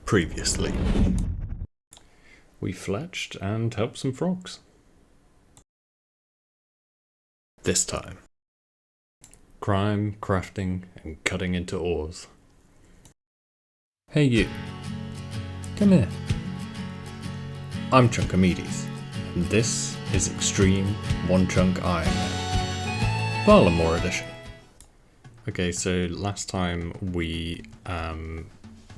Previously, we fletched and helped some frogs. This time, crime, crafting, and cutting into ores. Hey you, come here. I'm Chunkimedes, and this is Extreme One Chunk Ironman, Baltimore edition. Okay, so last time we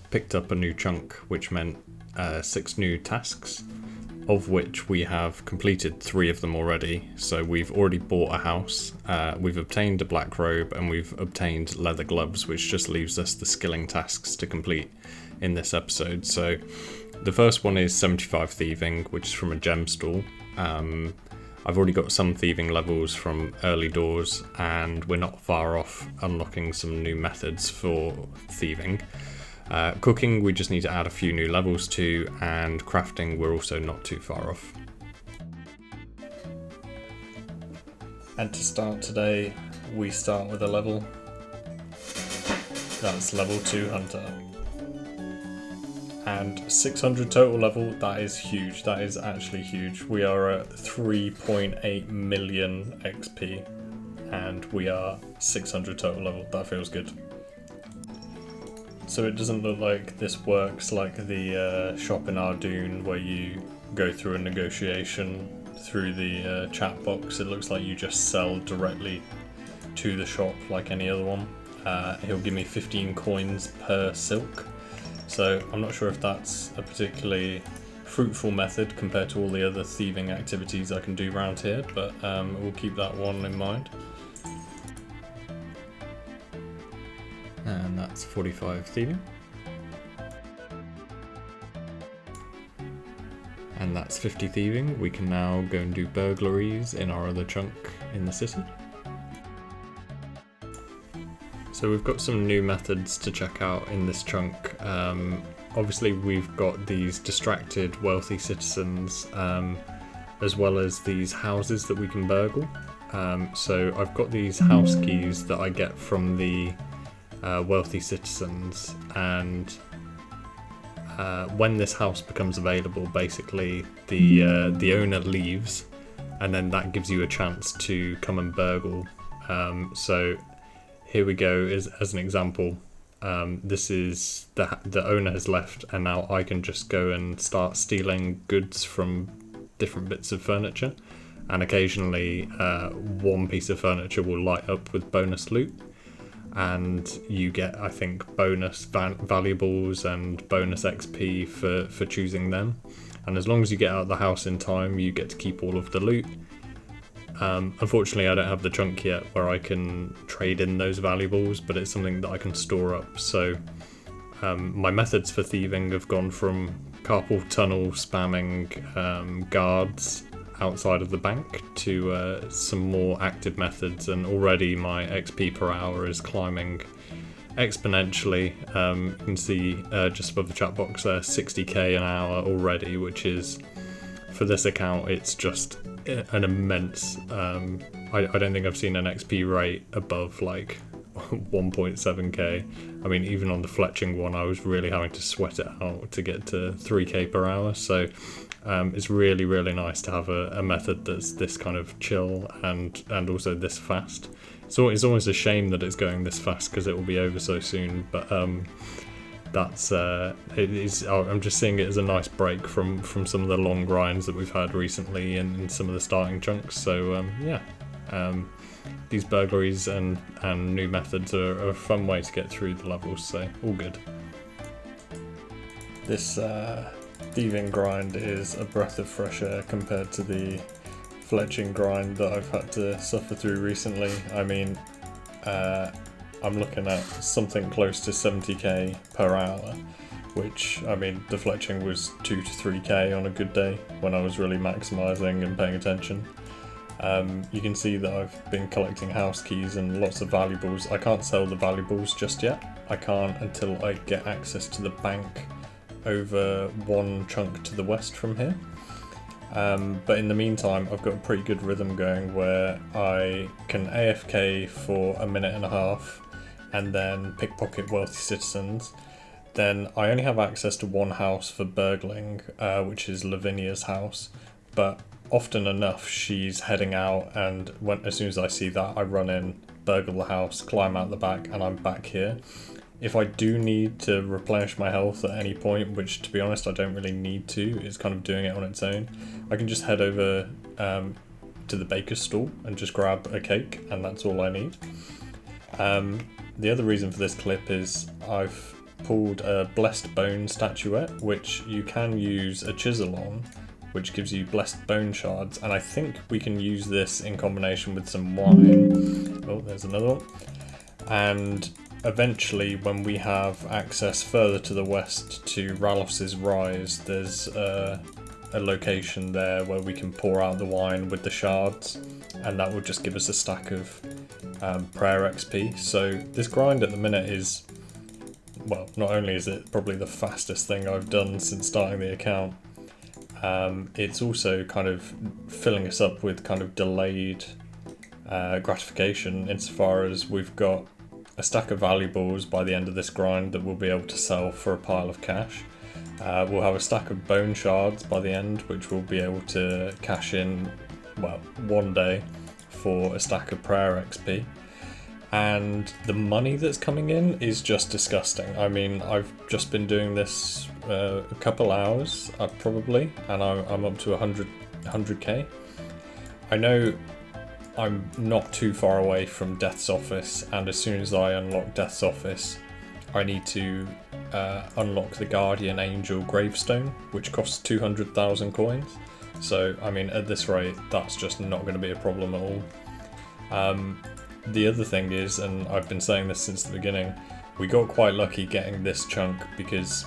picked up a new chunk, which meant 6 new tasks, of which we have completed 3 of them already. So we've already bought a house, we've obtained a black robe, and we've obtained leather gloves, which just leaves us the skilling tasks to complete in this episode. So the first one is 75 thieving, which is from a gem stall. I've already got some thieving levels from early doors, and we're not far off unlocking some new methods for thieving. Cooking, we just need to add a few new levels to, and crafting, we're also not too far off. And to start today, we start with a level. That's level 2 Hunter. And 600 total level, that is huge, that is actually huge. We are at 3.8 million XP, and we are 600 total level, that feels good. So it doesn't look like this works like the shop in Ardoon where you go through a negotiation through the chat box. It looks like you just sell directly to the shop like any other one. He'll give me 15 coins per silk. So I'm not sure if that's a particularly fruitful method compared to all the other thieving activities I can do around here, but we'll keep that one in mind. And that's 45 thieving. And that's 50 thieving. We can now go and do burglaries in our other chunk in the city. So we've got some new methods to check out in this chunk. Obviously we've got these distracted wealthy citizens, as well as these houses that we can burgle. So I've got these house keys that I get from the wealthy citizens, and when this house becomes available, basically the owner leaves, and then that gives you a chance to come and burgle. So here we go, as an example. This is the owner has left, and now I can just go and start stealing goods from different bits of furniture, and occasionally one piece of furniture will light up with bonus loot, and you get, I think, bonus valuables and bonus XP for choosing them. And as long as you get out of the house in time, you get to keep all of the loot. Unfortunately, I don't have the chunk yet where I can trade in those valuables, but it's something that I can store up. So my methods for thieving have gone from carpal tunnel spamming guards outside of the bank to some more active methods, and already my XP per hour is climbing exponentially. You can see just above the chat box there, 60k an hour already, which is, for this account, it's just an immense, I don't think I've seen an XP rate above like 1.7k. I mean, even on the fletching one, I was really having to sweat it out to get to 3k per hour. So it's really, really nice to have a method that's this kind of chill and also this fast. So it's almost a shame that it's going this fast because it will be over so soon, but that's it is. I'm just seeing it as a nice break from some of the long grinds that we've had recently in some of the starting chunks. So these burglaries and new methods are a fun way to get through the levels, so all good. This thieving grind is a breath of fresh air compared to the fletching grind that I've had to suffer through recently. I mean, I'm looking at something close to 70k per hour, which, I mean, the fletching was 2 to 3k on a good day when I was really maximising and paying attention. You can see that I've been collecting house keys and lots of valuables. I can't sell the valuables just yet. I can't until I get access to the bank over one chunk to the west from here. But in the meantime, I've got a pretty good rhythm going where I can AFK for a minute and a half and then pickpocket wealthy citizens, Then I only have access to one house for burgling, which is Lavinia's house, but often enough she's heading out, and as soon as I see that, I run in, burgle the house, climb out the back, and I'm back here. If I do need to replenish my health at any point, which to be honest I don't really need to, it's kind of doing it on its own, I can just head over to the baker's stall and just grab a cake, and that's all I need. The other reason for this clip is I've pulled a blessed bone statuette, which you can use a chisel on, which gives you blessed bone shards, and I think we can use this in combination with some wine. Oh, there's another one. And eventually, when we have access further to the west to Ralph's Rise, there's a location there where we can pour out the wine with the shards, and that will just give us a stack of prayer XP. So this grind at the minute is, well, not only is it probably the fastest thing I've done since starting the account, it's also kind of filling us up with kind of delayed gratification, insofar as we've got a stack of valuables by the end of this grind that we'll be able to sell for a pile of cash. We'll have a stack of bone shards by the end, which we'll be able to cash in, well, one day for a stack of prayer XP. And the money that's coming in is just disgusting. I mean, I've just been doing this a couple hours, probably, and I'm up to 100k. I know I'm not too far away from Death's Office, and as soon as I unlock Death's Office, I need to unlock the Guardian Angel gravestone, which costs 200,000 coins. So, I mean, at this rate, that's just not going to be a problem at all. The other thing is, and I've been saying this since the beginning, we got quite lucky getting this chunk, because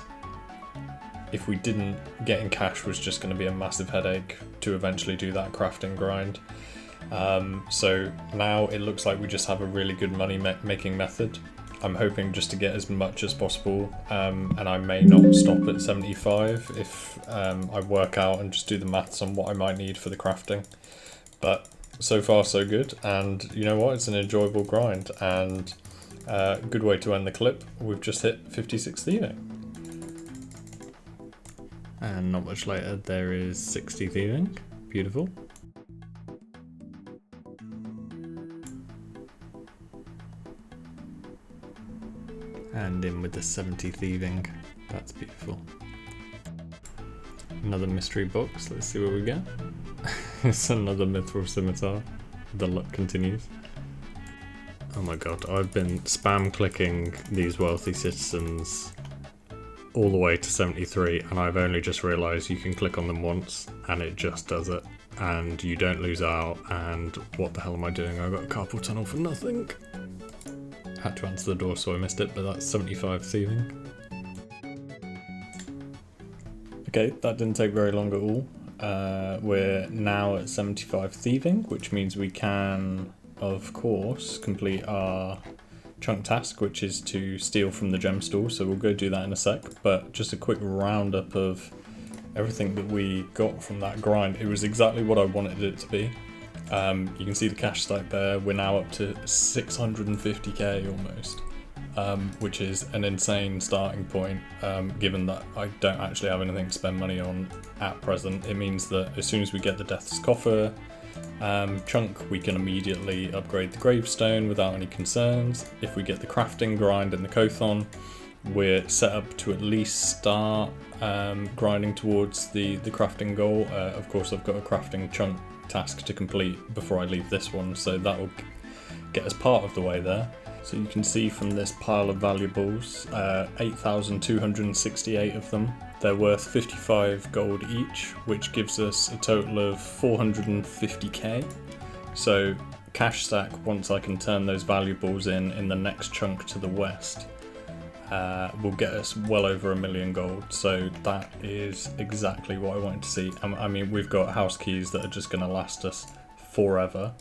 if we didn't, getting cash was just going to be a massive headache to eventually do that crafting grind. So now it looks like we just have a really good money making method. I'm hoping just to get as much as possible, and I may not stop at 75 if I work out and just do the maths on what I might need for the crafting. But so far so good, and you know what, it's an enjoyable grind, and a good way to end the clip. We've just hit 56 thieving. And not much later there is 60 thieving. Beautiful. And in with the 70 thieving. That's beautiful. Another mystery box. Let's see what we get. It's another mithril scimitar. The luck continues. Oh my god, I've been spam clicking these wealthy citizens all the way to 73, and I've only just realised you can click on them once and it just does it, and you don't lose out. And what the hell am I doing? I got a carpal tunnel for nothing. Had to answer the door, so I missed it, but that's 75 thieving. Okay, that didn't take very long at all. We're now at 75 thieving, which means we can, of course, complete our chunk task, which is to steal from the gem store, so we'll go do that in a sec. But just a quick roundup of everything that we got from that grind. It was exactly what I wanted it to be. You can see the cash stack there. We're now up to 650k almost, which is an insane starting point, given that I don't actually have anything to spend money on at present. It means that as soon as we get the Death's Coffer chunk, we can immediately upgrade the gravestone without any concerns. If we get the crafting grind and the Kothon, we're set up to at least start grinding towards the crafting goal. Of course, I've got a crafting chunk task to complete before I leave this one, so that will get us part of the way there. So you can see from this pile of valuables, 8,268 of them. They're worth 55 gold each, which gives us a total of 450k. So cash stack, once I can turn those valuables in the next chunk to the west, will get us well over 1 million gold. So that is exactly what I wanted to see. I mean, we've got house keys that are just going to last us forever.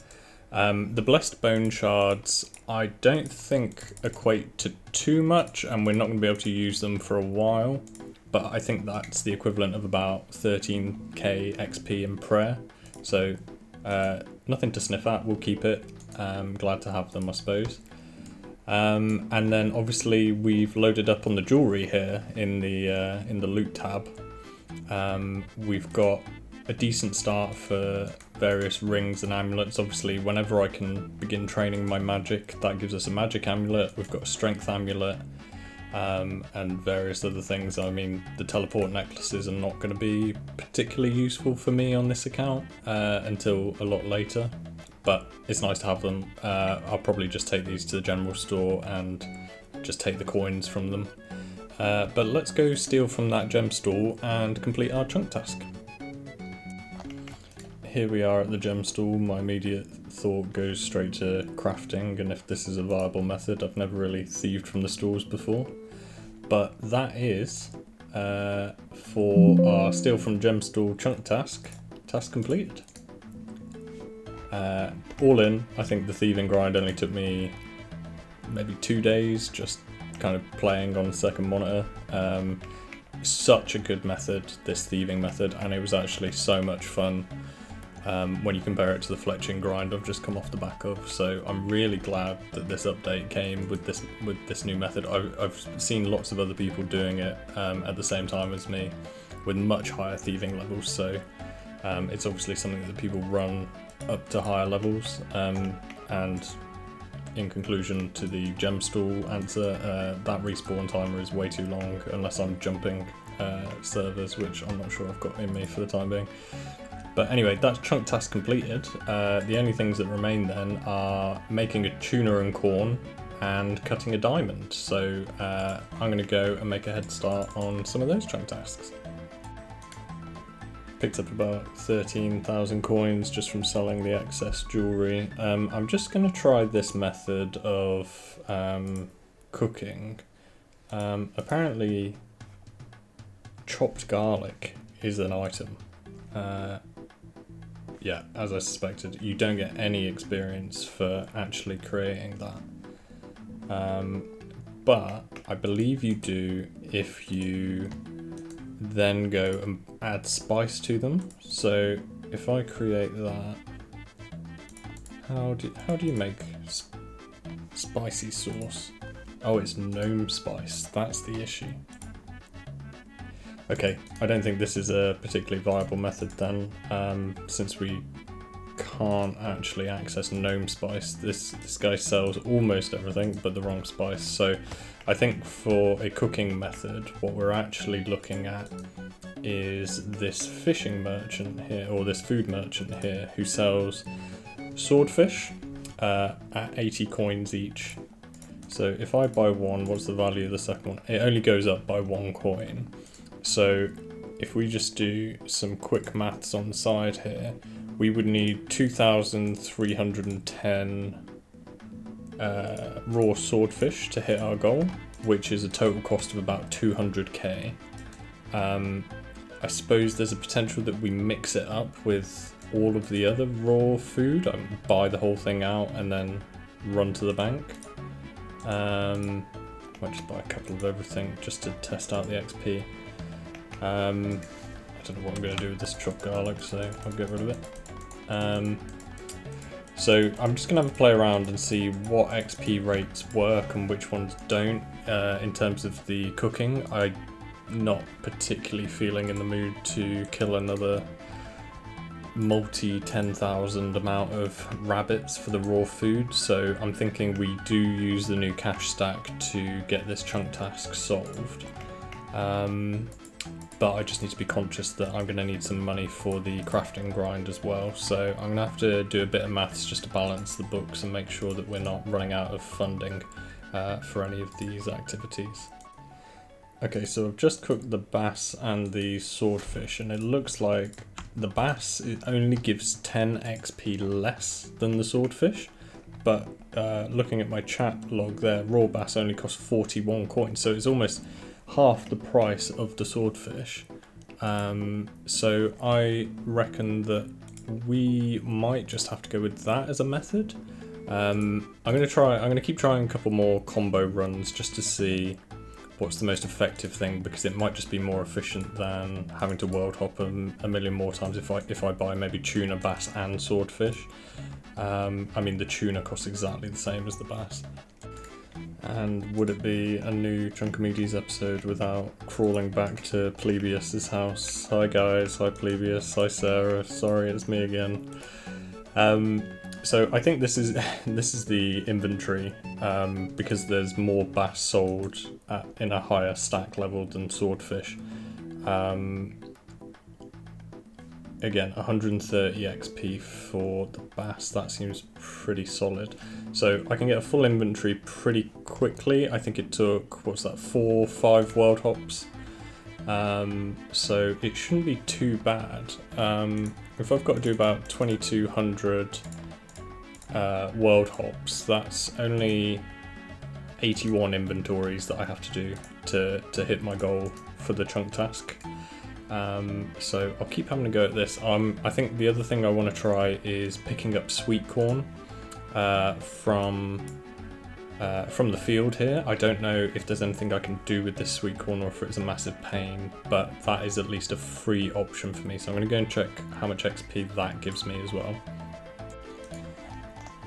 The blessed bone shards I don't think equate to too much, and we're not going to be able to use them for a while, but I think that's the equivalent of about 13k XP in prayer. So nothing to sniff at, we'll keep it. Glad to have them, I suppose. And then obviously we've loaded up on the jewellery here in the loot tab. We've got a decent start for various rings and amulets. Obviously, whenever I can begin training my magic, that gives us a magic amulet. We've got a strength amulet, and various other things. I mean, the teleport necklaces are not going to be particularly useful for me on this account until a lot later, but it's nice to have them. I'll probably just take these to the general store and just take the coins from them. But let's go steal from that gem store and complete our chunk task. Here we are at the gem store. My immediate thought goes straight to crafting, and if this is a viable method. I've never really thieved from the stores before. But that is, for our steal from gem store chunk task completed. All in, I think the thieving grind only took me maybe 2 days, just kind of playing on the second monitor. Such a good method, this thieving method, and it was actually so much fun. When you compare it to the fletching grind I've just come off the back of, so I'm really glad that this update came with this new method. I've seen lots of other people doing it at the same time as me with much higher thieving levels, so it's obviously something that people run up to higher levels. And in conclusion to the gem stall answer, that respawn timer is way too long unless I'm jumping servers, which I'm not sure I've got in me for the time being. But anyway, that's chunk task completed. The only things that remain then are making a tuna and corn and cutting a diamond. So I'm going to go and make a head start on some of those chunk tasks. Picked up about 13,000 coins just from selling the excess jewellery. I'm just going to try this method of cooking. Apparently chopped garlic is an item. Yeah, as I suspected, you don't get any experience for actually creating that. But I believe you do if you then go and add spice to them. So if I create that, how do you make spicy sauce? Oh, it's gnome spice, that's the issue. Okay, I don't think this is a particularly viable method then, since we can't actually access gnome spice. This guy sells almost everything but the wrong spice, so I think for a cooking method what we're actually looking at is this fishing merchant here, or this food merchant here, who sells swordfish at 80 coins each. So if I buy one, what's the value of the second one? It only goes up by 1 coin. So if we just do some quick maths on the side here, we would need 2,310 raw swordfish to hit our goal, which is a total cost of about 200k. I suppose there's a potential that we mix it up with all of the other raw food, buy the whole thing out and then run to the bank. Might just buy a couple of everything just to test out the XP. I don't know what I'm going to do with this chopped garlic, so I'll get rid of it. So I'm just going to have a play around and see what XP rates work and which ones don't. In terms of the cooking, I'm not particularly feeling in the mood to kill another multi-10,000 amount of rabbits for the raw food, so I'm thinking we do use the new cash stack to get this chunk task solved. But I just need to be conscious that I'm going to need some money for the crafting grind as well, so I'm going to have to do a bit of maths just to balance the books and make sure that we're not running out of funding for any of these activities. Okay, so I've just cooked the bass and the swordfish, and it looks like the bass, it only gives 10 XP less than the swordfish, but looking at my chat log there, raw bass only costs 41 coins, so it's almost half the price of the swordfish. So I reckon that we might just have to go with that as a method. I'm going to keep trying a couple more combo runs just to see what's the most effective thing, because it might just be more efficient than having to world hop a million more times if I buy maybe tuna, bass and swordfish. I mean, the tuna costs exactly the same as the bass. And would it be a new Chunkimedes episode without crawling back to Plebius's house? Hi guys, hi Plebius, hi Sarah, sorry it's me again. So I think this is the inventory, because there's more bass sold in a higher stack level than swordfish. Again, 130 XP for the bass, that seems pretty solid. So I can get a full inventory pretty quickly. I think it took, what's that, 4-5 world hops. So it shouldn't be too bad. If I've got to do about 2200 world hops, that's only 81 inventories that I have to do to hit my goal for the chunk task. So I'll keep having a go at this. I think the other thing I want to try is picking up sweet corn from the field here. I don't know if there's anything I can do with this sweet corn or if it's a massive pain, but that is at least a free option for me. So I'm going to go and check how much XP that gives me as well.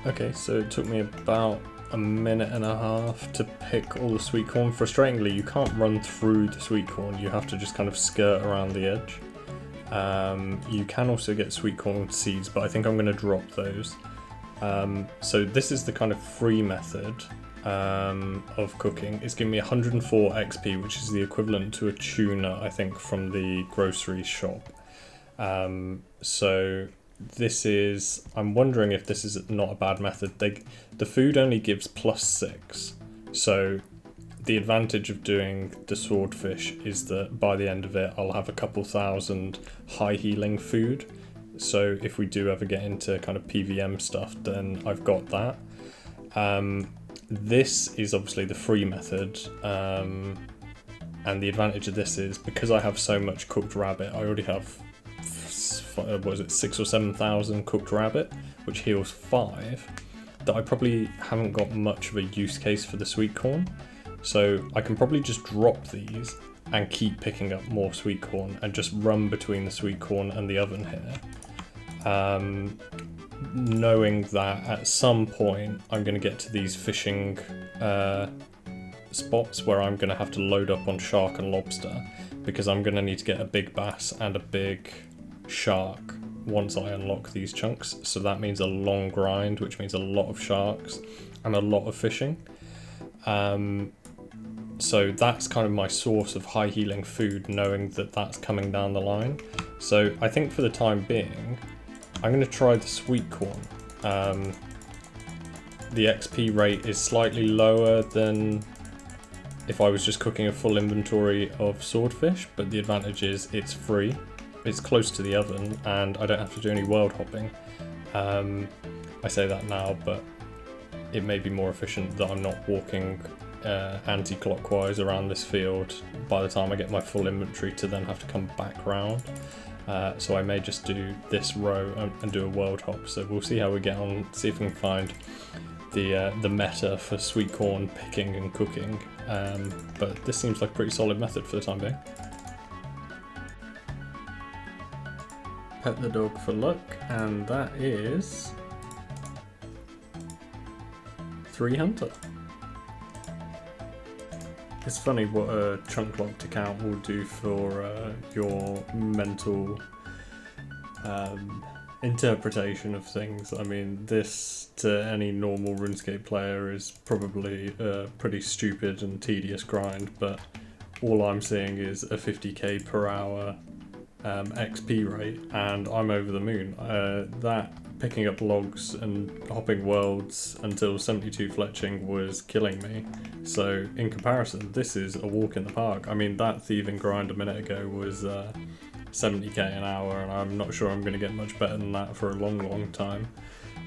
Okay, so it took me about a minute and a half to pick all the sweet corn. Frustratingly, you can't run through the sweet corn, you have to just kind of skirt around the edge. You can also get sweet corn seeds, but I think I'm going to drop those. So this is the kind of free method of cooking. It's giving me 104 XP, which is the equivalent to a tuna, I think, from the grocery shop. So this is, I'm wondering if this is not a bad method. The food only gives +6, so the advantage of doing the swordfish is that by the end of it I'll have a couple thousand high healing food, so if we do ever get into kind of PVM stuff, then I've got that. This is obviously the free method, and the advantage of this is because I have so much cooked rabbit, I already have 6,000 or 7,000 cooked rabbit, which heals 5, that I probably haven't got much of a use case for the sweet corn. So I can probably just drop these and keep picking up more sweet corn and just run between the sweet corn and the oven here. Knowing that at some point I'm going to get to these fishing spots where I'm going to have to load up on shark and lobster, because I'm going to need to get a big bass and a big shark once I unlock these chunks. So that means a long grind, which means a lot of sharks and a lot of fishing. So that's kind of my source of high healing food, knowing that that's coming down the line. So I think for the time being, I'm going to try the sweet corn. The XP rate is slightly lower than if I was just cooking a full inventory of swordfish, but the advantage is it's free, it's close to the oven, and I don't have to do any world hopping. I say that now, but it may be more efficient that I'm not walking anti-clockwise around this field by the time I get my full inventory to then have to come back round. So I may just do this row and do a world hop. So we'll see how we get on, see if we can find the meta for sweet corn picking and cooking. But this seems like a pretty solid method for the time being. Pet the dog for luck, and that is 3 hunter. It's funny what a chunk locked account will do for your mental interpretation of things. I mean, this to any normal RuneScape player is probably a pretty stupid and tedious grind, but all I'm seeing is a 50k per hour XP rate, and I'm over the moon. That picking up logs and hopping worlds until 72 fletching was killing me. So in comparison, this is a walk in the park. I mean, that thieving grind a minute ago was 70k an hour, and I'm not sure I'm going to get much better than that for a long time.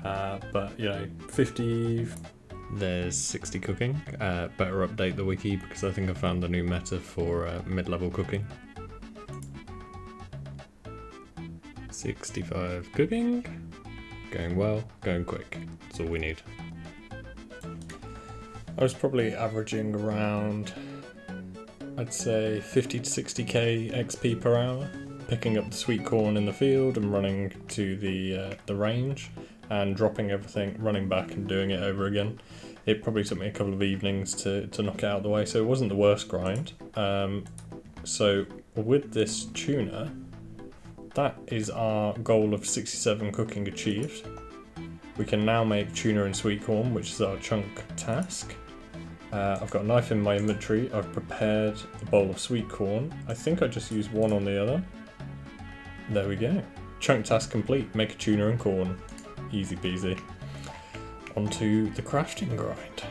But you know, 50. There's 60 cooking. Better update the wiki because I think I found the new meta for mid-level cooking. 65 cooking. Going well, going quick. That's all we need. I was probably averaging around, I'd say 50 to 60k XP per hour, picking up the sweet corn in the field and running to the range and dropping everything, running back and doing it over again. It probably took me a couple of evenings to knock it out of the way, so it wasn't the worst grind. So with this tuna, that is our goal of 67 cooking achieved. We can now make tuna and sweet corn, which is our chunk task. I've got a knife in my inventory. I've prepared a bowl of sweet corn. I think I just used one on the other. There we go. Chunk task complete. Make a tuna and corn. Easy peasy. Onto the crafting grind.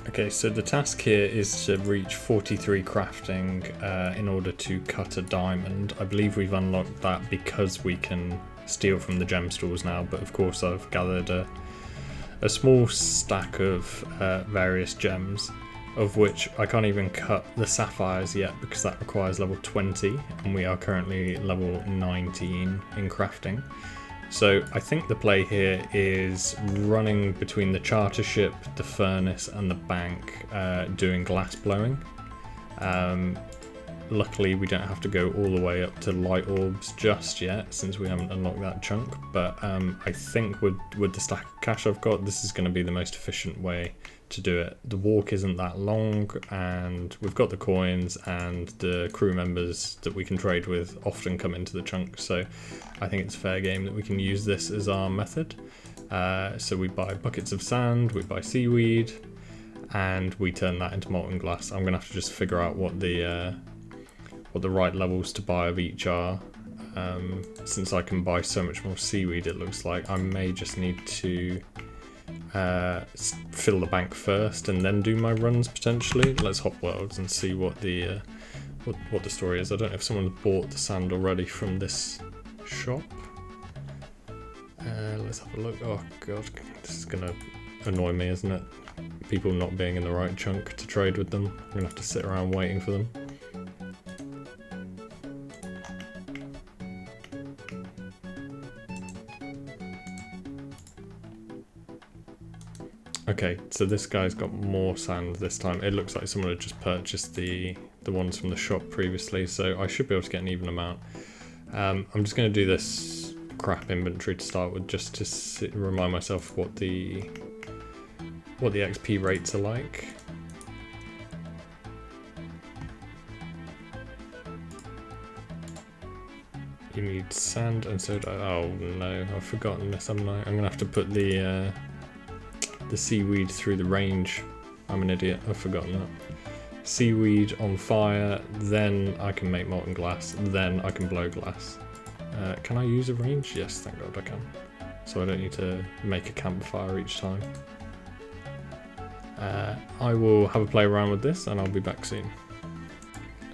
Okay, so the task here is to reach 43 crafting in order to cut a diamond. I believe we've unlocked that because we can steal from the gem stores now, but of course I've gathered a small stack of various gems, of which I can't even cut the sapphires yet because that requires level 20 and we are currently level 19 in crafting. So I think the play here is running between the charter ship, the furnace and the bank, doing glass blowing. Luckily we don't have to go all the way up to light orbs just yet since we haven't unlocked that chunk, but I think with the stack of cash I've got, this is going to be the most efficient way to do it. The walk isn't that long and we've got the coins, and the crew members that we can trade with often come into the chunk, so I think it's fair game that we can use this as our method. So we buy buckets of sand, we buy seaweed, and we turn that into molten glass. I'm going to have to just figure out what the right levels to buy of each are. Since I can buy so much more seaweed, it looks like I may just need to fill the bank first and then do my runs potentially. Let's hop worlds and see what the story is. I don't know if someone bought the sand already from this shop. Let's have a look. Oh god, this is gonna annoy me, isn't it? People not being in the right chunk to trade with them. I'm gonna have to sit around waiting for them. Okay, so this guy's got more sand this time. It looks like someone had just purchased the ones from the shop previously, so I should be able to get an even amount. I'm just going to do this crap inventory to start with, just to remind myself what the XP rates are like. You need sand and soda. Oh no, I've forgotten this, haven't I? I'm going to have to put the seaweed through the range. I'm an idiot, I've forgotten that. Seaweed on fire, then I can make molten glass, then I can blow glass. Can I use a range? Yes, thank god I can. So I don't need to make a campfire each time. I will have a play around with this and I'll be back soon.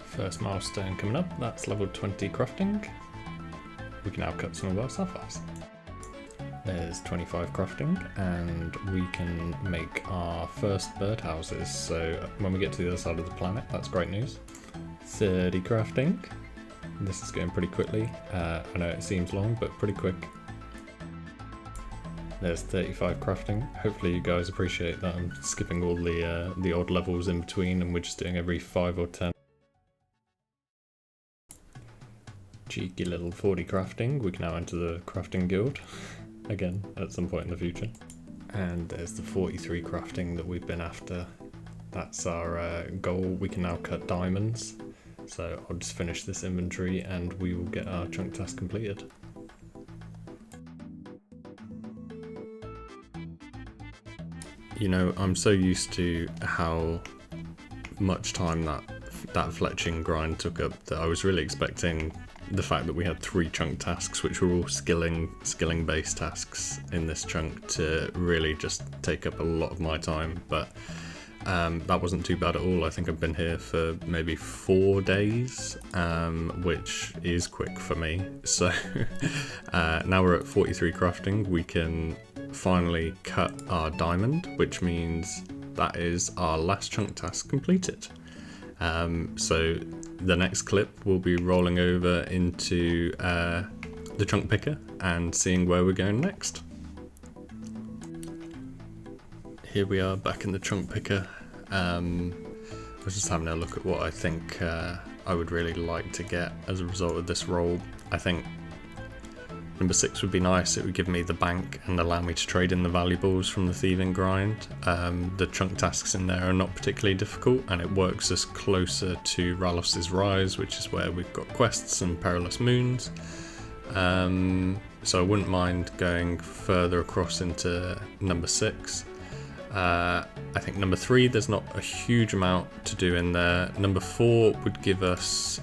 First milestone coming up, that's level 20 crafting. We can now cut some of our sapphires. There's 25 crafting and we can make our first birdhouses, so when we get to the other side of the planet, that's great news. 30 crafting. This is going pretty quickly. I know it seems long, but pretty quick. There's 35 crafting. Hopefully you guys appreciate that I'm skipping all the odd levels in between and we're just doing every 5 or 10. Cheeky little 40 crafting. We can now enter the crafting guild. Again, at some point in the future. And there's the 43 crafting that we've been after. That's our goal. We can now cut diamonds. So I'll just finish this inventory and we will get our chunk task completed. You know, I'm so used to how much time that fletching grind took up that I was really expecting the fact that we had 3 chunk tasks, which were all skilling based tasks in this chunk, to really just take up a lot of my time, but that wasn't too bad at all. I think I've been here for maybe 4 days, which is quick for me. So now we're at 43 crafting, we can finally cut our diamond, which means that is our last chunk task completed. So the next clip will be rolling over into the chunk picker and seeing where we're going next. Here we are back in the chunk picker. I was just having a look at what I think I would really like to get as a result of this roll. I think Number 6 would be nice. It would give me the bank and allow me to trade in the valuables from the thieving grind. The chunk tasks in there are not particularly difficult, and it works us closer to Ralos's Rise, which is where we've got quests and perilous moons. So I wouldn't mind going further across into number 6. I think number 3, there's not a huge amount to do in there. Number 4 would give us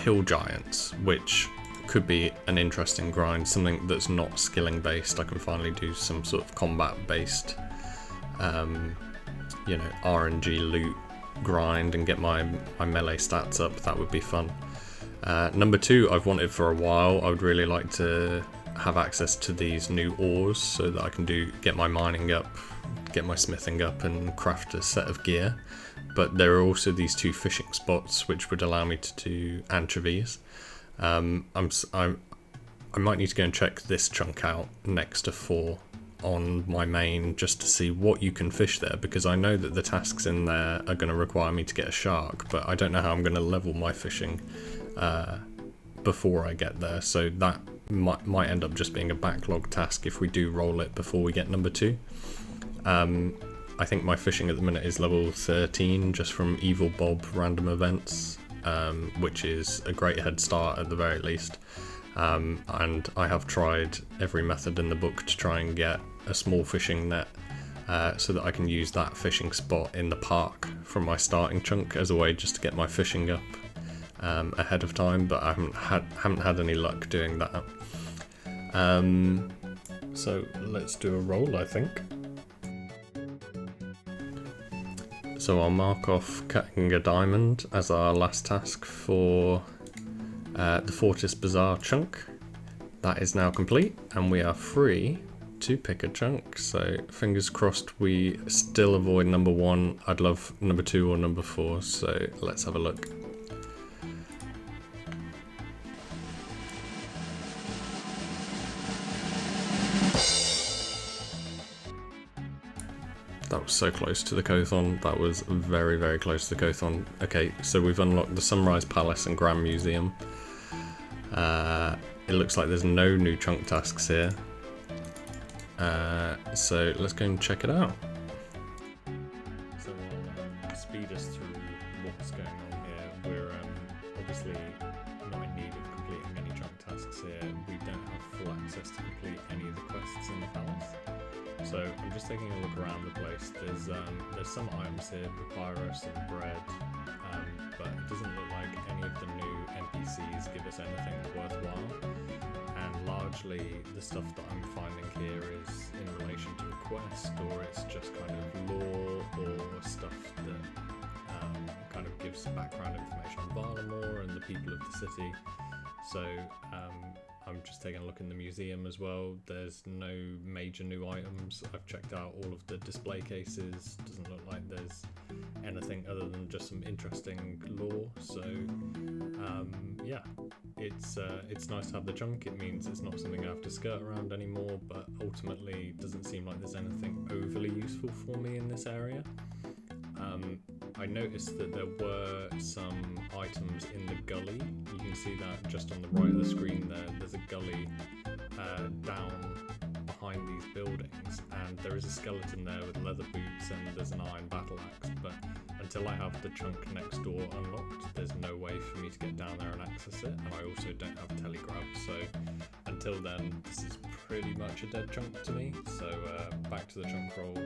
hill giants, which could be an interesting grind, something that's not skilling based. I can finally do some sort of combat based, RNG loot grind and get my melee stats up. That would be fun. Number 2, I've wanted for a while. I would really like to have access to these new ores so that I can get my mining up, get my smithing up, and craft a set of gear. But there are also these 2 fishing spots which would allow me to do anchovies. I might need to go and check this chunk out next to 4 on my main just to see what you can fish there, because I know that the tasks in there are going to require me to get a shark, but I don't know how I'm going to level my fishing before I get there, so that might end up just being a backlog task if we do roll it before we get number 2. I think my fishing at the minute is level 13 just from Evil Bob random events, which is a great head start at the very least. And I have tried every method in the book to try and get a small fishing net so that I can use that fishing spot in the park from my starting chunk as a way just to get my fishing up ahead of time, but I haven't had any luck doing that. So let's do a roll, I think. So I'll mark off cutting a diamond as our last task for the Fortis Bazaar chunk. That is now complete, and we are free to pick a chunk. So fingers crossed we still avoid number 1. I'd love number 2 or number 4, so let's have a look. That was so close to the Kothon. That was very, very close to the Kothon. Okay, so we've unlocked the Sunrise Palace and Grand Museum. It looks like there's no new chunk tasks here. So let's go and check it out. So we'll speed us through what's going on here. We're obviously not in need of completing any chunk tasks here. We don't have full access to complete any of the quests in the palace. So I'm just taking a look around the place. There's some items here, papyrus and bread, but it doesn't look like any of the new NPCs give us anything worthwhile. And largely the stuff that I'm finding here is in relation to a quest, or it's just kind of lore or stuff that kind of gives background information on Varlamore and the people of the city. So I'm just taking a look in the museum as well. There's no major new items. I've checked out all of the display cases. Doesn't look like there's anything other than just some interesting lore. So yeah, it's nice to have the chunk. It means it's not something I have to skirt around anymore, but ultimately it doesn't seem like there's anything overly useful for me in this area. I noticed that there were some items in the gully. You can see that just on the right of the screen there. There's a gully down behind these buildings, and there is a skeleton there with leather boots, and there's an iron battle axe, but until I have the chunk next door unlocked, there's no way for me to get down there and access it, and I also don't have telegrab, so until then this is pretty much a dead chunk to me. So back to the chunk roll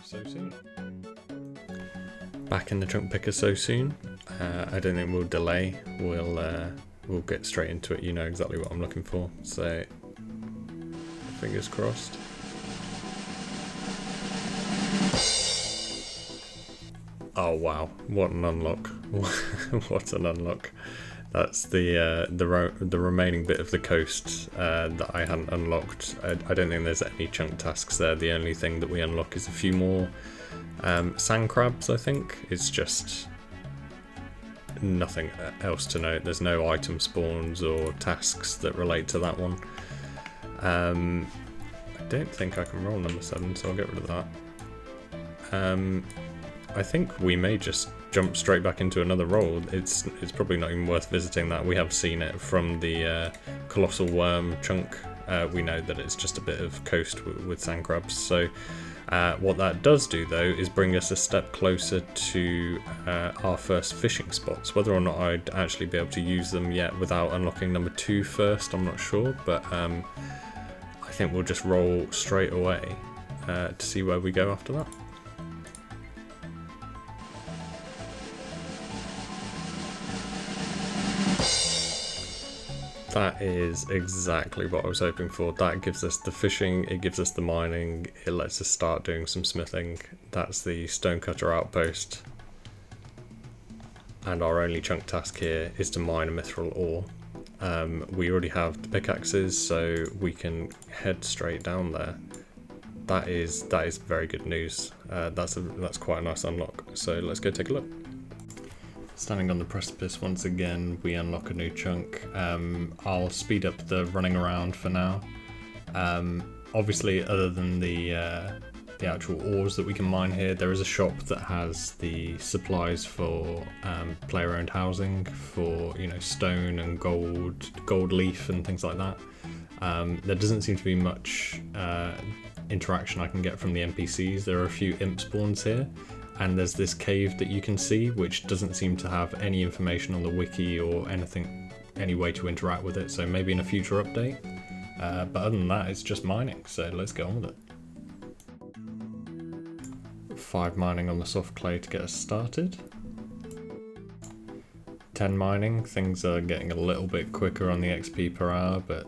so soon. Back in the chunk picker so soon. I don't think we'll delay. We'll get straight into it. You know exactly what I'm looking for. So fingers crossed. Oh wow! What an unlock! What an unlock! That's the remaining bit of the coast that I hadn't unlocked. I don't think there's any chunk tasks there. The only thing that we unlock is a few more sand crabs. I think it's just nothing else to note. There's no item spawns or tasks that relate to that one. I don't think I can roll number 7, so I'll get rid of that. I think we may just jump straight back into another role, it's probably not even worth visiting that. We have seen it from the Colossal Worm chunk. We know that it's just a bit of coast with sand crabs. So what that does do though is bring us a step closer to our first fishing spots. Whether or not I'd actually be able to use them yet without unlocking number 2 first, I'm not sure, but I think we'll just roll straight away to see where we go after that. That is exactly what I was hoping for. That gives us the fishing, it gives us the mining, it lets us start doing some smithing. That's the Stonecutter Outpost. And our only chunk task here is to mine a mithril ore. We already have the pickaxes, so we can head straight down there. That is very good news. That's quite a nice unlock. So let's go take a look. Standing on the precipice once again, we unlock a new chunk. I'll speed up the running around for now. Obviously, other than the actual ores that we can mine here, there is a shop that has the supplies for player-owned housing for stone and gold leaf and things like that. There doesn't seem to be much interaction I can get from the NPCs. There are a few imp spawns here. And there's this cave that you can see, which doesn't seem to have any information on the wiki or any way to interact with it, so maybe in a future update. But other than that, it's just mining, so let's get on with it. 5 mining on the soft clay to get us started. 10 mining, things are getting a little bit quicker on the XP per hour, but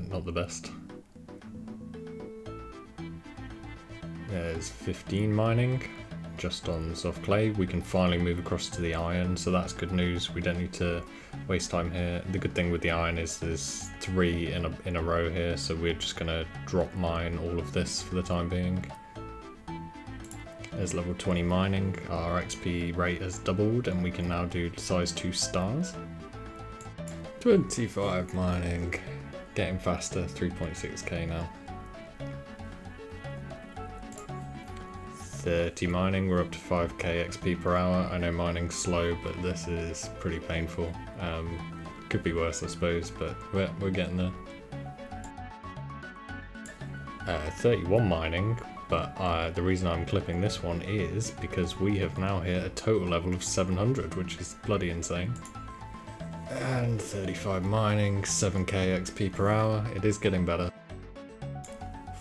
not the best. There's 15 mining. Just on soft clay. We can finally move across to the iron, so that's good news. We don't need to waste time here. The good thing with the iron is there's 3 in a row here, so we're just gonna drop mine all of this for the time being. There's level 20 mining. Our XP rate has doubled and we can now do size 2 stars. 25 mining, getting faster, 3.6k now. 30 mining, we're up to 5k XP per hour. I know mining's slow, but this is pretty painful. Could be worse, I suppose, but we're getting there. 31 mining, but the reason I'm clipping this one is because we have now hit a total level of 700, which is bloody insane. And 35 mining, 7k XP per hour, it is getting better.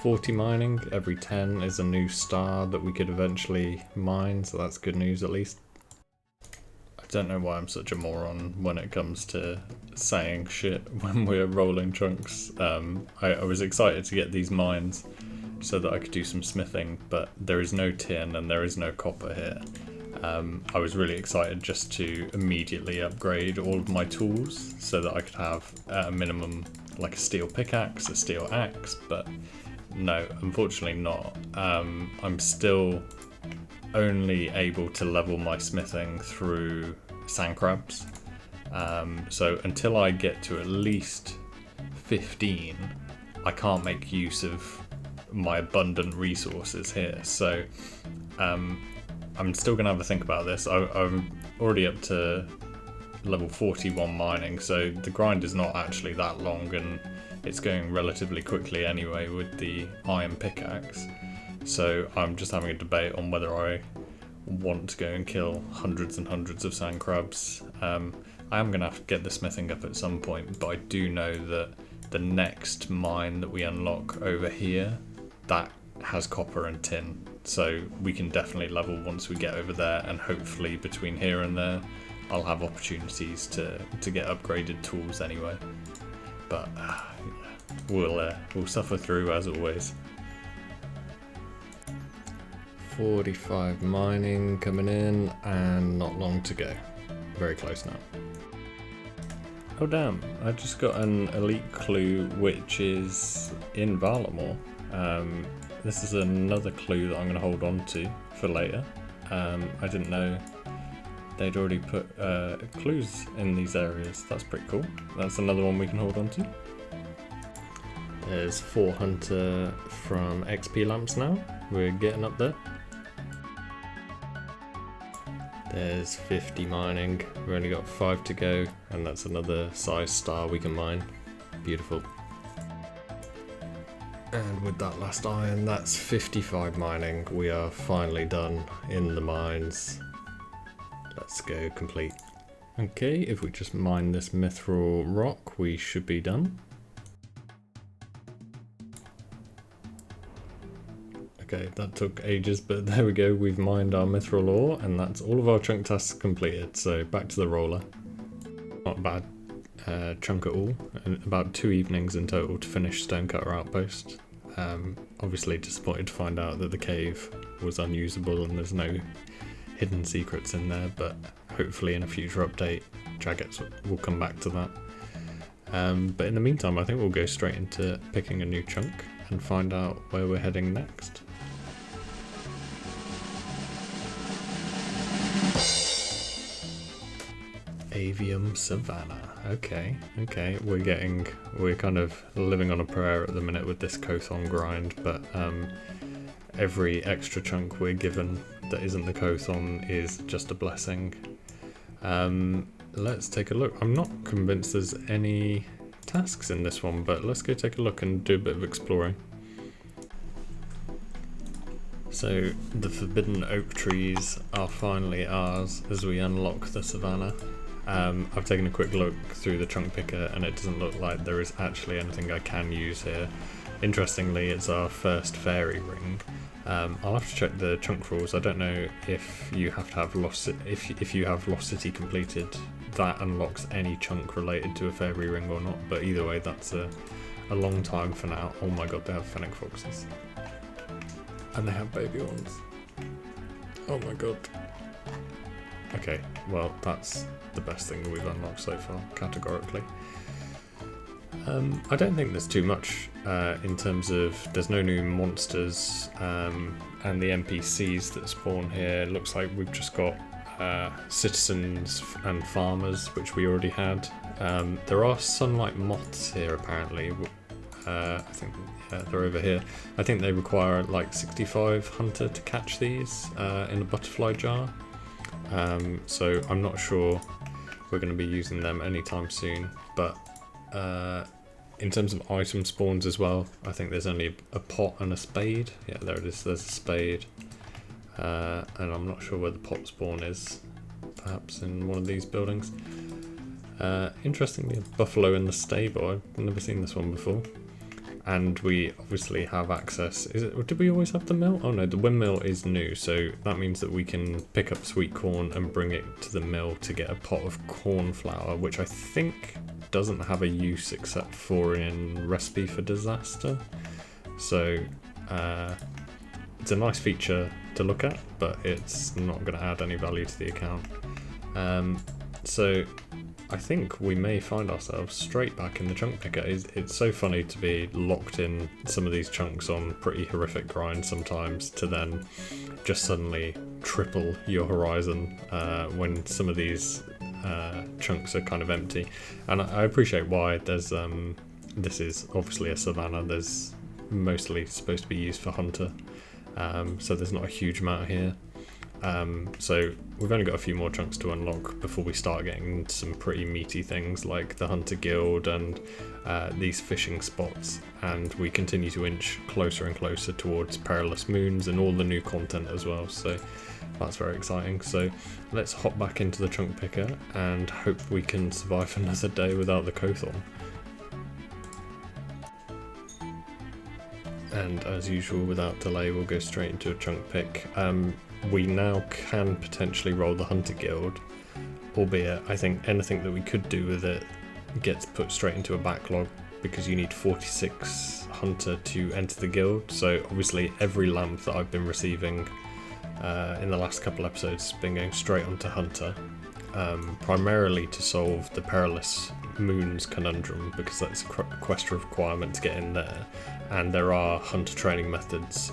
40 mining, every 10 is a new star that we could eventually mine, so that's good news at least. I don't know why I'm such a moron when it comes to saying shit when we're rolling chunks. I was excited to get these mines so that I could do some smithing, but there is no tin and there is no copper here. I was really excited just to immediately upgrade all of my tools so that I could have at a minimum like a steel pickaxe, a steel axe, but no, unfortunately not. I'm still only able to level my smithing through sand crabs. So until I get to at least 15, I can't make use of my abundant resources here. So I'm still going to have a think about this. I'm already up to level 41 mining, so the grind is not actually that long and it's going relatively quickly anyway with the iron pickaxe. So I'm just having a debate on whether I want to go and kill hundreds and hundreds of sand crabs. I am going to have to get the smithing up at some point, but I do know that the next mine that we unlock over here, that has copper and tin. So we can definitely level once we get over there, and hopefully between here and there I'll have opportunities to get upgraded tools anyway. But we'll suffer through as always. 45 mining coming in and not long to go. Very close now. Oh damn, I just got an elite clue which is in Valamore. This is another clue that I'm going to hold on to for later. I didn't know they'd already put clues in these areas. That's pretty cool. That's another one we can hold on to. There's 4 hunter from XP lamps now. We're getting up there. There's 50 mining. We've only got 5 to go, and that's another size star we can mine. Beautiful. And with that last iron, that's 55 mining. We are finally done in the mines. Let's go complete. Okay, if we just mine this mithril rock, we should be done. Okay, that took ages, but there we go. We've mined our mithril ore, and that's all of our chunk tasks completed. So back to the roller. Not a bad chunk at all. And about 2 evenings in total to finish Stonecutter Outpost. Obviously disappointed to find out that the cave was unusable and there's no hidden secrets in there, but hopefully in a future update, Jaggets will come back to that. But in the meantime, I think we'll go straight into picking a new chunk and find out where we're heading next. Avium Savannah. Okay, we're kind of living on a prayer at the minute with this Kothon grind, but every extra chunk we're given that isn't the Kothon is just a blessing. Let's take a look. I'm not convinced there's any tasks in this one, but let's go take a look and do a bit of exploring. So the forbidden oak trees are finally ours as we unlock the Savannah. I've taken a quick look through the chunk picker and it doesn't look like there is actually anything I can use here. Interestingly, it's our first fairy ring. I'll have to check the chunk rules. I don't know if you have to have if you have Lost City completed, that unlocks any chunk related to a fairy ring or not. But either way, that's a long time for now. Oh my god, they have fennec foxes, and they have baby ones. Oh my god. Okay, well that's the best thing that we've unlocked so far, categorically. I don't think there's too much in terms of, there's no new monsters, and the NPCs that spawn here, looks like we've just got citizens and farmers, which we already had. There are sunlight moths here apparently. I think they're over here. I think they require like 65 hunter to catch these in a butterfly jar. So I'm not sure we're going to be using them anytime soon, but in terms of item spawns as well, I think there's only a pot and a spade. Yeah, there it is, there's a spade. And I'm not sure where the pot spawn is, perhaps in one of these buildings. Interestingly, a buffalo in the stable. I've never seen this one before. And we obviously have access. Did we always have the mill? Oh no, the windmill is new, so that means that we can pick up sweet corn and bring it to the mill to get a pot of corn flour, which I think doesn't have a use except for in Recipe for Disaster. So it's a nice feature to look at, but it's not going to add any value to the account. So I think we may find ourselves straight back in the chunk picker. It's so funny to be locked in some of these chunks on pretty horrific grinds sometimes, to then just suddenly triple your horizon when some of these chunks are kind of empty. And I appreciate why. There's this is obviously a Savannah. There's mostly supposed to be used for hunter, so there's not a huge amount here. So we've only got a few more chunks to unlock before we start getting some pretty meaty things like the Hunter Guild and these fishing spots, and we continue to inch closer and closer towards Perilous Moons and all the new content as well, so that's very exciting. So let's hop back into the chunk picker and hope we can survive another day without the Kothon. And as usual, without delay, we'll go straight into a chunk pick. We now can potentially roll the Hunter Guild, albeit I think anything that we could do with it gets put straight into a backlog because you need 46 Hunter to enter the guild. So obviously every lamp that I've been receiving in the last couple episodes has been going straight onto Hunter, primarily to solve the Perilous Moons conundrum, because that's a quest requirement to get in there, and there are Hunter training methods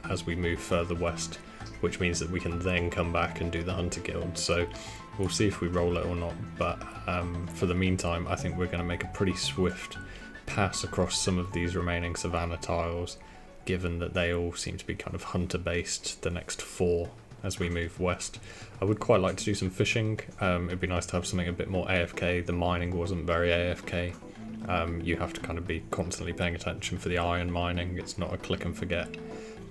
as we move further west, which means that we can then come back and do the Hunter Guild. So we'll see if we roll it or not, but for the meantime I think we're going to make a pretty swift pass across some of these remaining Savannah tiles, given that they all seem to be kind of hunter based, the next 4 as we move west. I would quite like to do some fishing. It'd be nice to have something a bit more AFK. The mining wasn't very AFK. You have to kind of be constantly paying attention for the iron mining. It's not a click and forget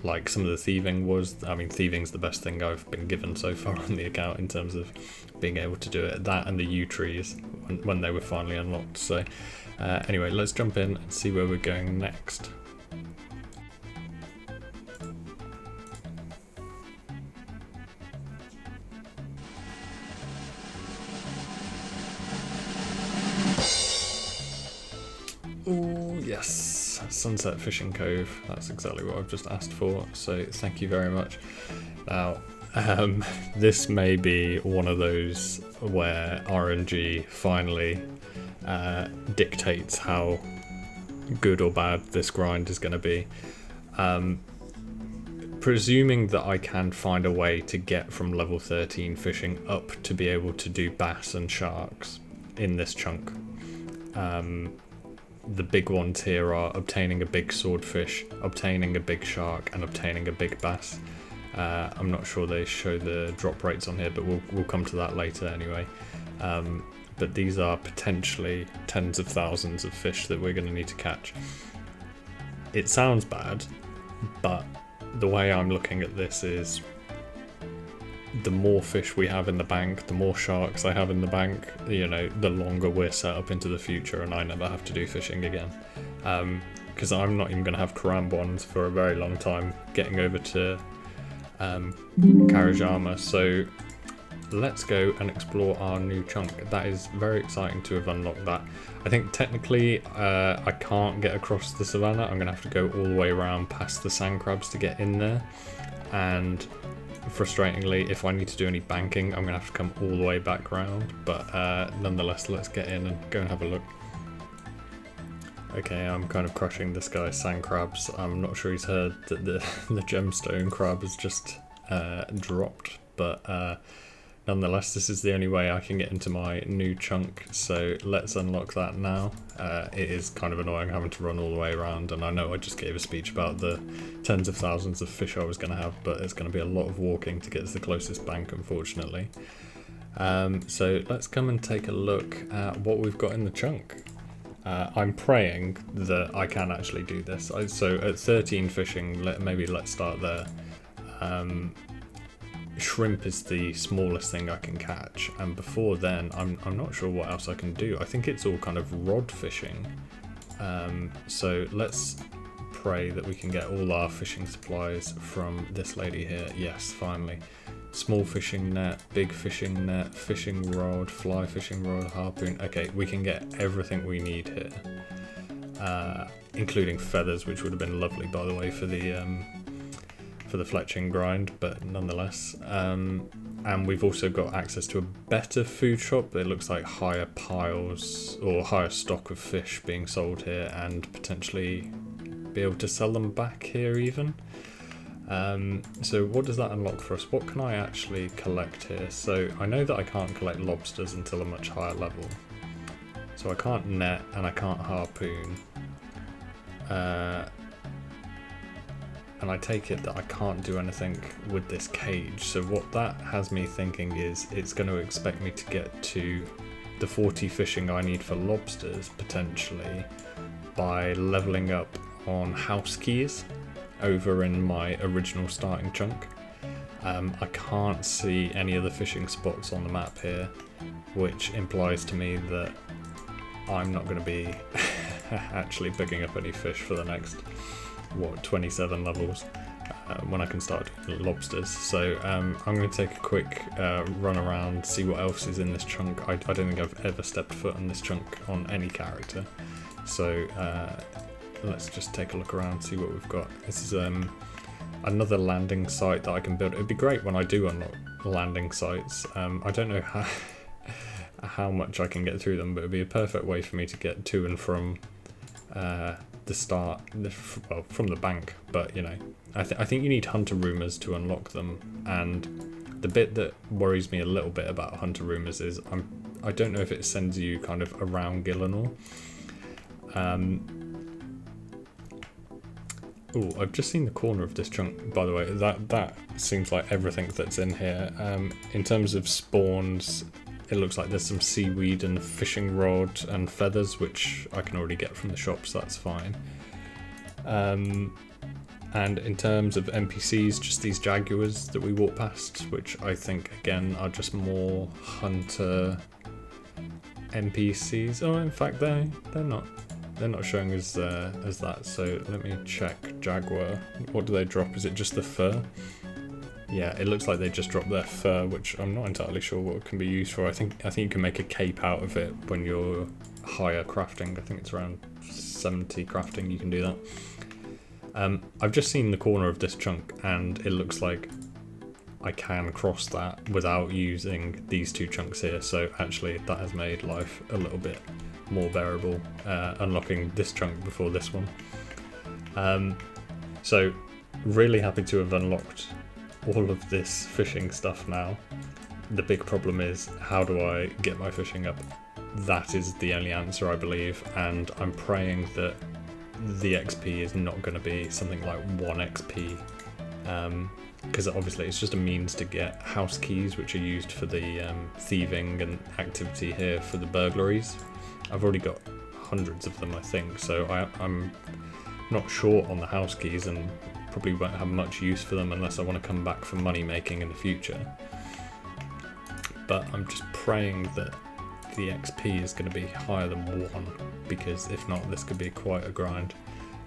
like some of the thieving was. I mean, thieving's the best thing I've been given so far on the account in terms of being able to do it. That and the yew trees when they were finally unlocked. So anyway, let's jump in and see where we're going next. Oh yes, Sunset Fishing Cove. That's exactly what I've just asked for, so thank you very much. Now, this may be one of those where RNG finally dictates how good or bad this grind is going to be. Presuming that I can find a way to get from level 13 fishing up to be able to do bass and sharks in this chunk. The big ones here are obtaining a big swordfish, obtaining a big shark, and obtaining a big bass. I'm not sure they show the drop rates on here, but we'll come to that later anyway. But these are potentially tens of thousands of fish that we're going to need to catch. It sounds bad, but the way I'm looking at this is the more fish we have in the bank, the more sharks I have in the bank, you know, the longer we're set up into the future and I never have to do fishing again. Because I'm not even going to have Karambwans for a very long time getting over to Karajama. So let's go and explore our new chunk. That is very exciting to have unlocked that. I think technically I can't get across the Savannah. I'm going to have to go all the way around past the sand crabs to get in there. And frustratingly, if I need to do any banking, I'm going to have to come all the way back round. But nonetheless, let's get in and go and have a look. Okay, I'm kind of crushing this guy's sand crabs. I'm not sure he's heard that the gemstone crab has just dropped. But nonetheless, this is the only way I can get into my new chunk. So let's unlock that now. It is kind of annoying having to run all the way around. And I know I just gave a speech about the tens of thousands of fish I was going to have, but it's going to be a lot of walking to get to the closest bank, unfortunately. So let's come and take a look at what we've got in the chunk. I'm praying that I can actually do this. So at 13 fishing, maybe let's start there. Shrimp is the smallest thing I can catch, and before then I'm not sure what else I can do. I think it's all kind of rod fishing. So let's pray that we can get all our fishing supplies from this lady here. Yes, finally. Small fishing net, big fishing net, fishing rod, fly fishing rod, harpoon. Okay, we can get everything we need here, including feathers, which would have been lovely, by the way, for the fletching grind, but nonetheless. And we've also got access to a better food shop. It looks like higher piles or higher stock of fish being sold here, and potentially be able to sell them back here even. So what does that unlock for us? What can I actually collect here? So I know that I can't collect lobsters until a much higher level. So I can't net and I can't harpoon. And I take it that I can't do anything with this cage. So what that has me thinking is it's going to expect me to get to the 40 fishing I need for lobsters, potentially, by leveling up on house keys over in my original starting chunk. I can't see any other fishing spots on the map here, which implies to me that I'm not going to be actually picking up any fish for the next 27 levels when I can start doing lobsters. So I'm going to take a quick run around, see what else is in this chunk. I don't think I've ever stepped foot on this chunk on any character, so let's just take a look around, see what we've got. This is another landing site that I can build. It'd be great when I do unlock landing sites. I don't know how much I can get through them, but it'd be a perfect way for me to get to and from the start, well, from the bank. But you know, I think you need hunter rumors to unlock them, and the bit that worries me a little bit about hunter rumors is I don't know if it sends you kind of around Gillinor. Oh, I've just seen the corner of this chunk, by the way. That seems like everything that's in here. In terms of spawns, it looks like there's some seaweed and fishing rod and feathers, which I can already get from the shop, so that's fine. And in terms of NPCs, just these jaguars that we walk past, which I think, again, are just more hunter NPCs. Oh, in fact, they're not. They're not showing as that, so let me check jaguar. What do they drop? Is it just the fur? Yeah, it looks like they just drop their fur, which I'm not entirely sure what it can be used for. I think you can make a cape out of it when you're higher crafting. I think it's around 70 crafting you can do that. I've just seen the corner of this chunk, and it looks like I can cross that without using these two chunks here, so actually that has made life a little bit more bearable, unlocking this chunk before this one. So really happy to have unlocked all of this fishing stuff now. The big problem is, how do I get my fishing up? That is the only answer, I believe, and I'm praying that the XP is not going to be something like 1 XP, because obviously it's just a means to get house keys, which are used for the thieving and activity here for the burglaries. I've already got hundreds of them, I think, so I'm not short on the house keys and probably won't have much use for them unless I want to come back for money making in the future. But I'm just praying that the XP is going to be higher than 1, because if not, this could be quite a grind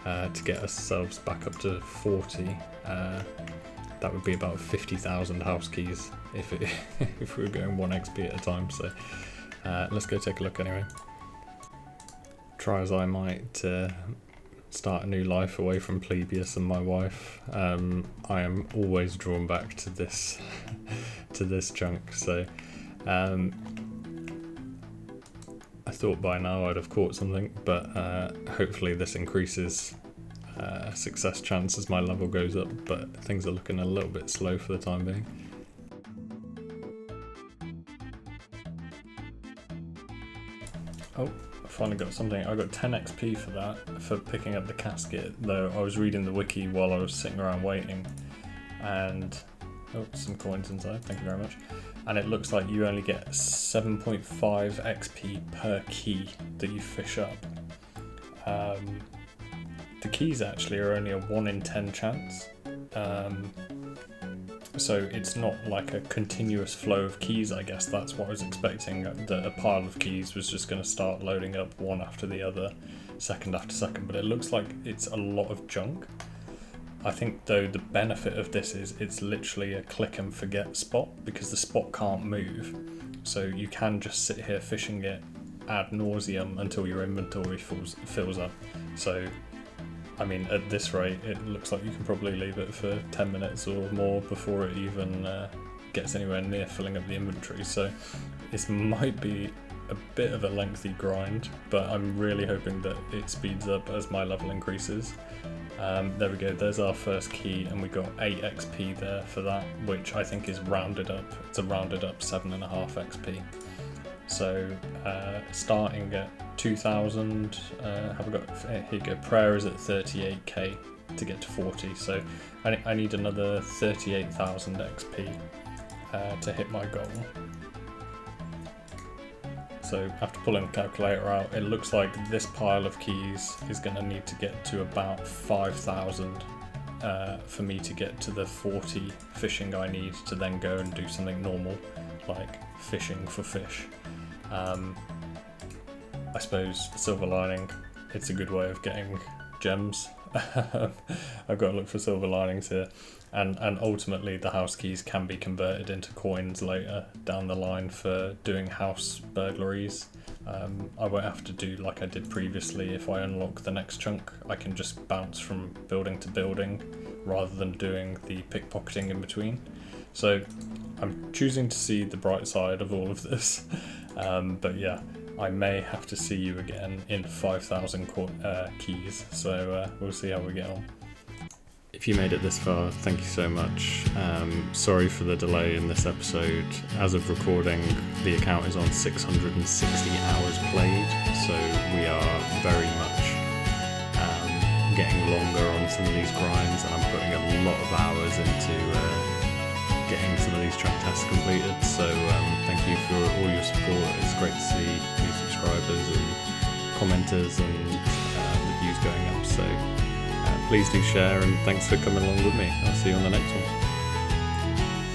to get ourselves back up to 40. That would be about 50,000 house keys if we were going 1 XP at a time. So let's go take a look anyway. Try as I might start a new life away from Plebeius and my wife, I am always drawn back to this to this chunk. So I thought by now I'd have caught something, but hopefully this increases success chance as my level goes up, but things are looking a little bit slow for the time being. Oh, I finally got something. I got 10 XP for that, for picking up the casket, though I was reading the wiki while I was sitting around waiting, and oh, some coins inside, thank you very much. And it looks like you only get 7.5 XP per key that you fish up. The keys actually are only a 1 in 10 chance, so it's not like a continuous flow of keys. I guess that's what I was expecting, that a pile of keys was just going to start loading up one after the other, second after second, but it looks like it's a lot of junk. I think though the benefit of this is it's literally a click and forget spot, because the spot can't move, so you can just sit here fishing it ad nauseum until your inventory fills up. So I mean, at this rate, it looks like you can probably leave it for 10 minutes or more before it even gets anywhere near filling up the inventory. So this might be a bit of a lengthy grind, but I'm really hoping that it speeds up as my level increases. There we go, there's our first key, and we got 8 XP there for that, which I think is rounded up. It's a rounded up 7.5 XP. So starting at 2,000, have we got, here you go, prayer is at 38k to get to 40, so I need another 38,000 XP to hit my goal. So after pulling the calculator out, it looks like this pile of keys is going to need to get to about 5,000 for me to get to the 40 fishing I need to then go and do something normal, like fishing for fish. I suppose silver lining, it's a good way of getting gems. I've got to look for silver linings here, and ultimately the house keys can be converted into coins later down the line for doing house burglaries. I won't have to do like I did previously. If I unlock the next chunk, I can just bounce from building to building rather than doing the pickpocketing in between. So I'm choosing to see the bright side of all of this. But yeah, I may have to see you again in 5,000 keys, so we'll see how we get on. If you made it this far, thank you so much. Sorry for the delay in this episode. As of recording, the account is on 660 hours played, so we are very much getting longer on some of these grinds, and I'm putting a lot of hours into getting some of these track tasks completed. So thank you for all your support. It's great to see new subscribers and commenters and the views going up. So please do share, and thanks for coming along with me. I'll see you on the next one.